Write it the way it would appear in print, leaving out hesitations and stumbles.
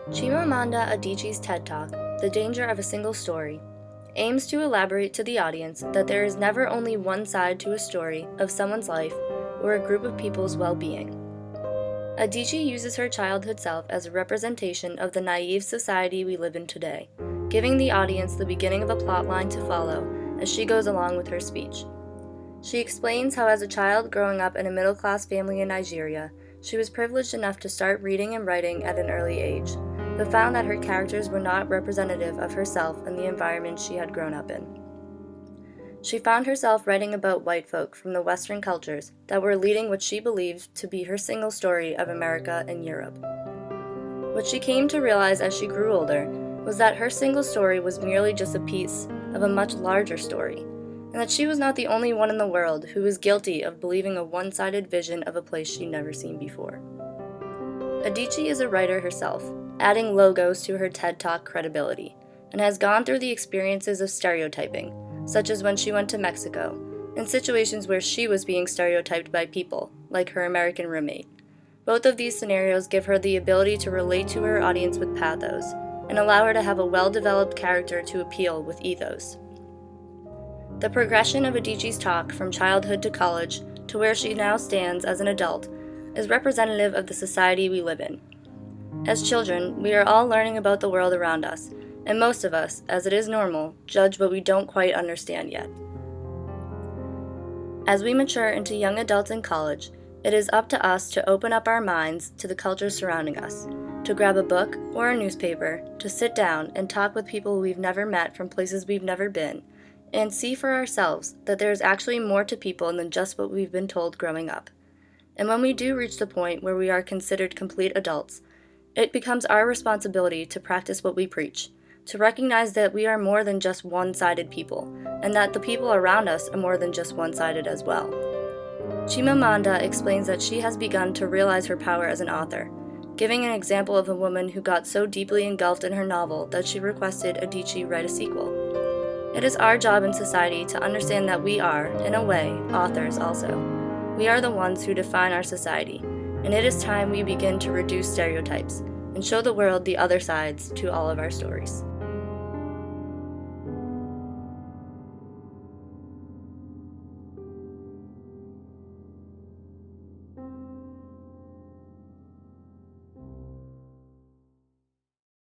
Chimamanda Adichie's TED Talk, The Danger of a Single Story, aims to elaborate to the audience that there is never only one side to a story of someone's life or a group of people's well-being. Adichie uses her childhood self as a representation of the naive society we live in today, giving the audience the beginning of a plot line to follow as she goes along with her speech. She explains how as a child growing up in a middle-class family in Nigeria, she was privileged enough to start reading and writing at an early age, but found that her characters were not representative of herself and the environment she had grown up in. She found herself writing about white folk from the Western cultures that were leading what she believed to be her single story of America and Europe. What she came to realize as she grew older was that her single story was merely just a piece of a much larger story, and that she was not the only one in the world who was guilty of believing a one-sided vision of a place she'd never seen before. Adichie is a writer herself, adding logos to her TED Talk credibility, and has gone through the experiences of stereotyping, such as when she went to Mexico, in situations where she was being stereotyped by people, like her American roommate. Both of these scenarios give her the ability to relate to her audience with pathos, and allow her to have a well-developed character to appeal with ethos. The progression of Adichie's talk from childhood to college to where she now stands as an adult is representative of the society we live in. As children, we are all learning about the world around us, and most of us, as it is normal, judge what we don't quite understand yet. As we mature into young adults in college, it is up to us to open up our minds to the culture surrounding us, to grab a book or a newspaper, to sit down and talk with people we've never met from places we've never been, and see for ourselves that there is actually more to people than just what we've been told growing up. And when we do reach the point where we are considered complete adults, it becomes our responsibility to practice what we preach, to recognize that we are more than just one-sided people, and that the people around us are more than just one-sided as well. Chimamanda explains that she has begun to realize her power as an author, giving an example of a woman who got so deeply engulfed in her novel that she requested Adichie write a sequel. It is our job in society to understand that we are, in a way, authors also. We are the ones who define our society, and it is time we begin to reduce stereotypes and show the world the other sides to all of our stories.